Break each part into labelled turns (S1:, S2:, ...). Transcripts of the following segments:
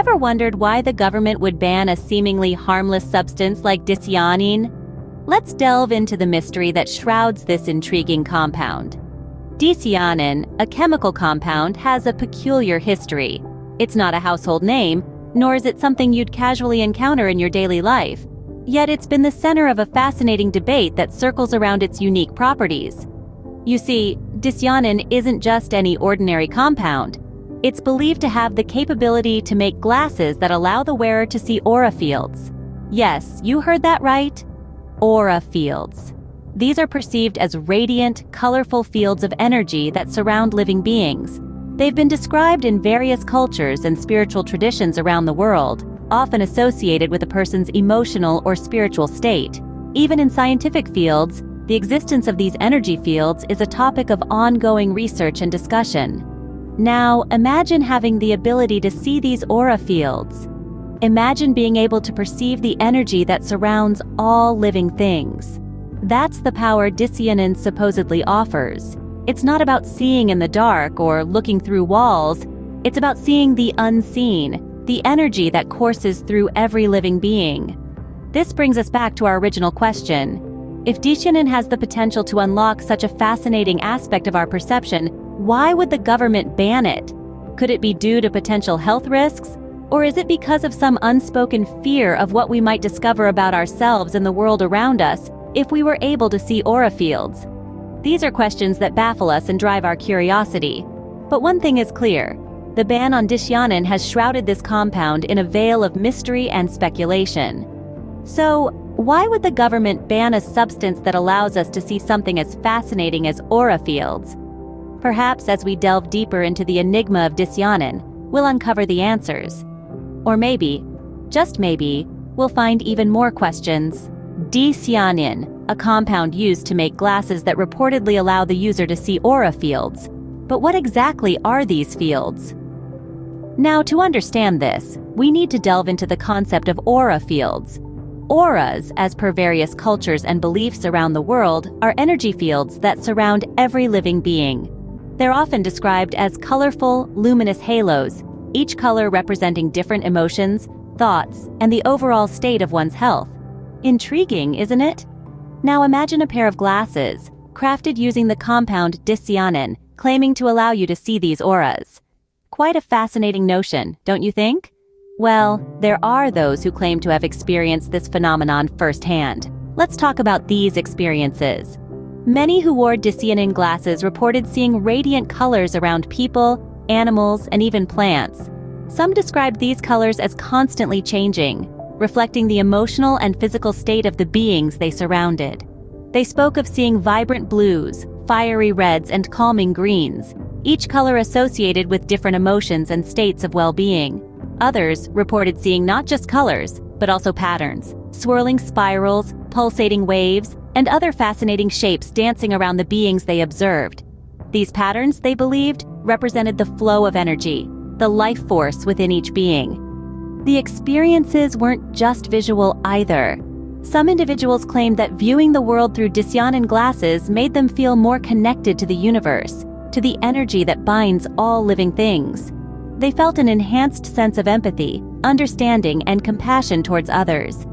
S1: Ever wondered why the government would ban a seemingly harmless substance like dicyanine? Let's delve into the mystery that shrouds this intriguing compound. Dicyanine, a chemical compound, has a peculiar history. It's not a household name, nor is it something you'd casually encounter in your daily life. Yet it's been the center of a fascinating debate that circles around its unique properties. You see, dicyanine isn't just any ordinary compound. It's believed to have the capability to make glasses that allow the wearer to see aura fields. Yes, you heard that right. Aura fields. These are perceived as radiant, colorful fields of energy that surround living beings. They've been described in various cultures and spiritual traditions around the world, often associated with a person's emotional or spiritual state. Even in scientific fields, the existence of these energy fields is a topic of ongoing research and discussion. Now, imagine having the ability to see these aura fields. Imagine being able to perceive the energy that surrounds all living things. That's the power dicyanine supposedly offers. It's not about seeing in the dark or looking through walls. It's about seeing the unseen, the energy that courses through every living being. This brings us back to our original question. If dicyanine has the potential to unlock such a fascinating aspect of our perception, why would the government ban it? Could it be due to potential health risks? Or is it because of some unspoken fear of what we might discover about ourselves and the world around us if we were able to see aura fields? These are questions that baffle us and drive our curiosity. But one thing is clear. The ban on dicyanine has shrouded this compound in a veil of mystery and speculation. So, why would the government ban a substance that allows us to see something as fascinating as aura fields? Perhaps as we delve deeper into the enigma of dicyanine, we'll uncover the answers. Or maybe, just maybe, we'll find even more questions. Dicyanine, a compound used to make glasses that reportedly allow the user to see aura fields. But what exactly are these fields? Now, to understand this, we need to delve into the concept of aura fields. Auras, as per various cultures and beliefs around the world, are energy fields that surround every living being. They're often described as colorful, luminous halos, each color representing different emotions, thoughts, and the overall state of one's health. Intriguing, isn't it? Now imagine a pair of glasses, crafted using the compound dicyanine, claiming to allow you to see these auras. Quite a fascinating notion, don't you think? Well, there are those who claim to have experienced this phenomenon firsthand. Let's talk about these experiences. Many who wore dicyanine glasses reported seeing radiant colors around people, animals, and even plants. Some described these colors as constantly changing, reflecting the emotional and physical state of the beings they surrounded. They spoke of seeing vibrant blues, fiery reds, and calming greens, each color associated with different emotions and states of well-being. Others reported seeing not just colors, but also patterns, swirling spirals, pulsating waves, and other fascinating shapes dancing around the beings they observed. These patterns, they believed, represented the flow of energy, the life force within each being. The experiences weren't just visual either. Some individuals claimed that viewing the world through dicyanine glasses made them feel more connected to the universe, to the energy that binds all living things. They felt an enhanced sense of empathy, understanding, and compassion towards others.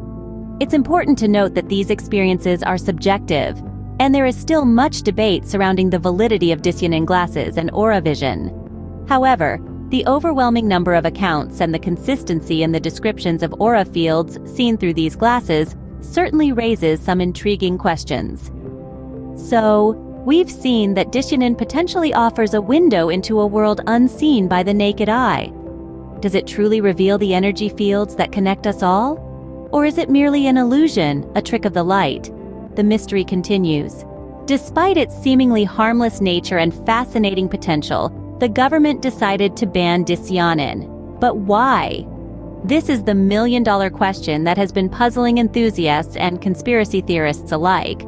S1: It's important to note that these experiences are subjective, and there is still much debate surrounding the validity of dicyanine glasses and aura vision. However, the overwhelming number of accounts and the consistency in the descriptions of aura fields seen through these glasses certainly raises some intriguing questions. So, we've seen that dicyanine potentially offers a window into a world unseen by the naked eye. Does it truly reveal the energy fields that connect us all? Or is it merely an illusion, a trick of the light? The mystery continues. Despite its seemingly harmless nature and fascinating potential, the government decided to ban dicyanine. But why? This is the million-dollar question that has been puzzling enthusiasts and conspiracy theorists alike.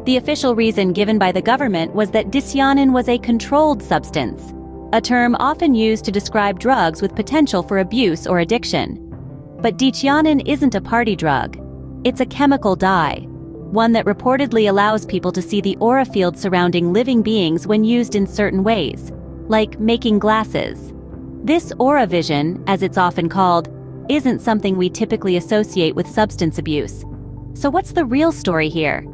S1: The official reason given by the government was that dicyanine was a controlled substance, a term often used to describe drugs with potential for abuse or addiction. But dicyanine isn't a party drug. It's a chemical dye, one that reportedly allows people to see the aura field surrounding living beings when used in certain ways, like making glasses. This aura vision, as it's often called, isn't something we typically associate with substance abuse. So what's the real story here?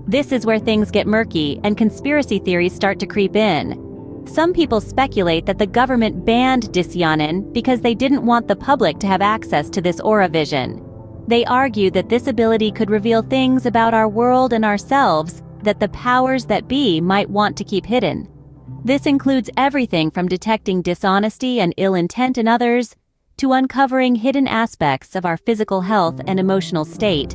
S1: This is where things get murky and conspiracy theories start to creep in. Some people speculate that the government banned dysyanin because they didn't want the public to have access to this aura vision. They argue that this ability could reveal things about our world and ourselves that the powers that be might want to keep hidden. This includes everything from detecting dishonesty and ill intent in others to uncovering hidden aspects of our physical health and emotional state.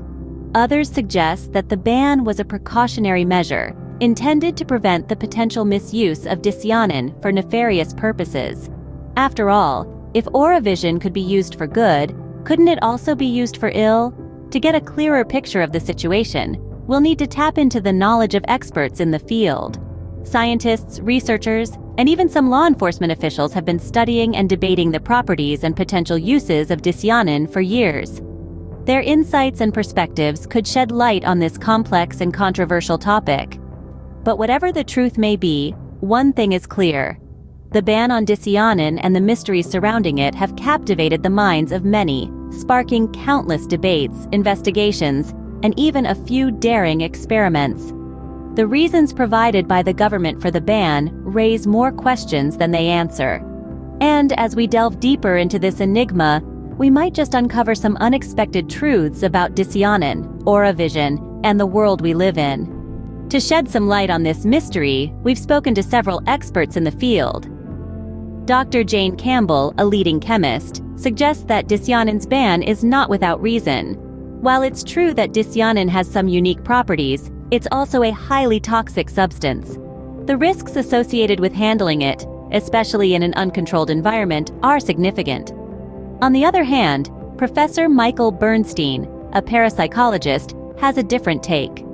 S1: Others suggest that the ban was a precautionary measure intended to prevent the potential misuse of dysyanin for nefarious purposes. After all, if aura vision could be used for good, couldn't it also be used for ill? To get a clearer picture of the situation, we'll need to tap into the knowledge of experts in the field. Scientists, researchers, and even some law enforcement officials have been studying and debating the properties and potential uses of dysyanin for years. Their insights and perspectives could shed light on this complex and controversial topic. But whatever the truth may be, one thing is clear. The ban on dysyanin and the mysteries surrounding it have captivated the minds of many, sparking countless debates, investigations, and even a few daring experiments. The reasons provided by the government for the ban raise more questions than they answer. And as we delve deeper into this enigma, we might just uncover some unexpected truths about dysyanin, aura vision, and the world we live in. To shed some light on this mystery, we've spoken to several experts in the field. Dr. Jane Campbell, a leading chemist, suggests that dysyanin's ban is not without reason. While it's true that dysyanin has some unique properties, it's also a highly toxic substance. The risks associated with handling it, especially in an uncontrolled environment, are significant. On the other hand, Professor Michael Bernstein, a parapsychologist, has a different take.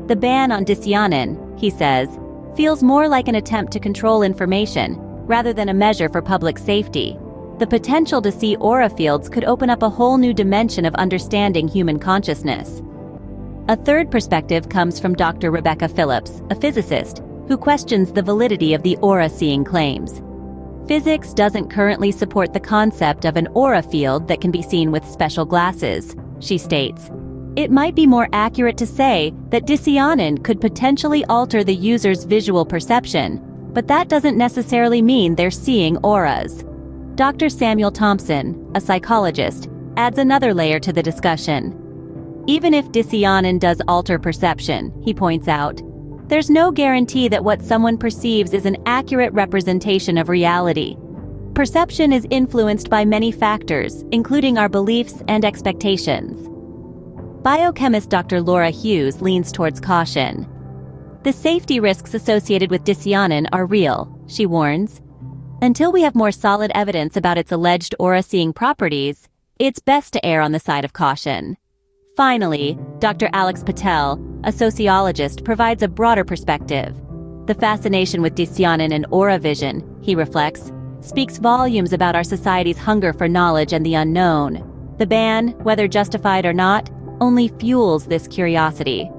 S1: The ban on dysyanin, he says, feels more like an attempt to control information rather than a measure for public safety. The potential to see aura fields could open up a whole new dimension of understanding human consciousness. A third perspective comes from Dr. Rebecca Phillips, a physicist, who questions the validity of the aura-seeing claims. Physics doesn't currently support the concept of an aura field that can be seen with special glasses, she states. It might be more accurate to say that dysyanin could potentially alter the user's visual perception, but that doesn't necessarily mean they're seeing auras. Dr. Samuel Thompson, a psychologist, adds another layer to the discussion. Even if dysyanin does alter perception, he points out, there's no guarantee that what someone perceives is an accurate representation of reality. Perception is influenced by many factors, including our beliefs and expectations. Biochemist Dr. Laura Hughes leans towards caution. The safety risks associated with dysyanin are real, she warns. Until we have more solid evidence about its alleged aura-seeing properties, it's best to err on the side of caution. Finally, Dr. Alex Patel, a sociologist, provides a broader perspective. The fascination with dysyanin and aura vision, he reflects, speaks volumes about our society's hunger for knowledge and the unknown. The ban, whether justified or not, only fuels this curiosity.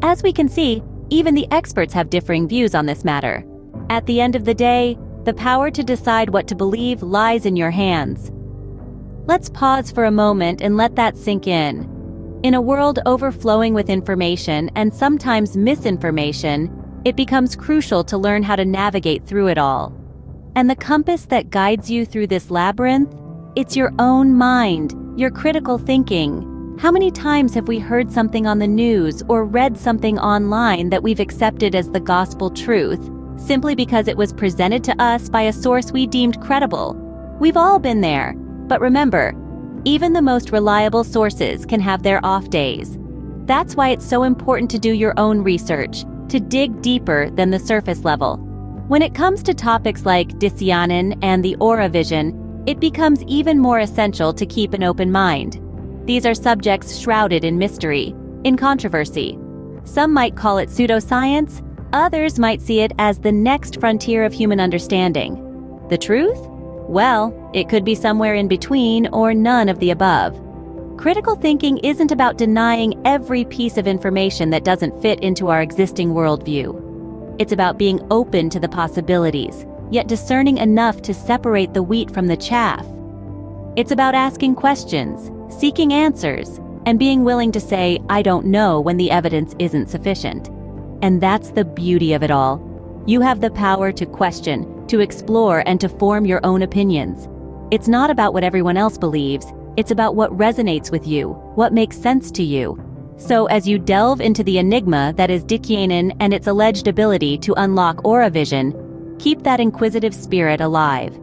S1: As we can see, even the experts have differing views on this matter. At the end of the day, the power to decide what to believe lies in your hands. Let's pause for a moment and let that sink in. In a world overflowing with information and sometimes misinformation, it becomes crucial to learn how to navigate through it all. And the compass that guides you through this labyrinth? It's your own mind, your critical thinking. How many times have we heard something on the news or read something online that we've accepted as the gospel truth, simply because it was presented to us by a source we deemed credible? We've all been there, but remember, even the most reliable sources can have their off days. That's why it's so important to do your own research, to dig deeper than the surface level. When it comes to topics like dysyanin and the aura vision, it becomes even more essential to keep an open mind. These are subjects shrouded in mystery, in controversy. Some might call it pseudoscience, others might see it as the next frontier of human understanding. The truth? Well, it could be somewhere in between or none of the above. Critical thinking isn't about denying every piece of information that doesn't fit into our existing worldview. It's about being open to the possibilities, yet discerning enough to separate the wheat from the chaff. It's about asking questions, seeking answers, and being willing to say, "I don't know," when the evidence isn't sufficient. And that's the beauty of it all. You have the power to question, to explore, and to form your own opinions. It's not about what everyone else believes, it's about what resonates with you, what makes sense to you. So as you delve into the enigma that is Dithyanin and its alleged ability to unlock aura vision, keep that inquisitive spirit alive.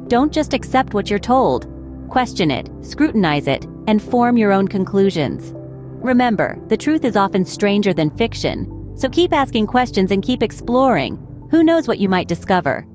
S1: Don't just accept what you're told. Question it, scrutinize it, and form your own conclusions. Remember, the truth is often stranger than fiction, so keep asking questions and keep exploring. Who knows what you might discover?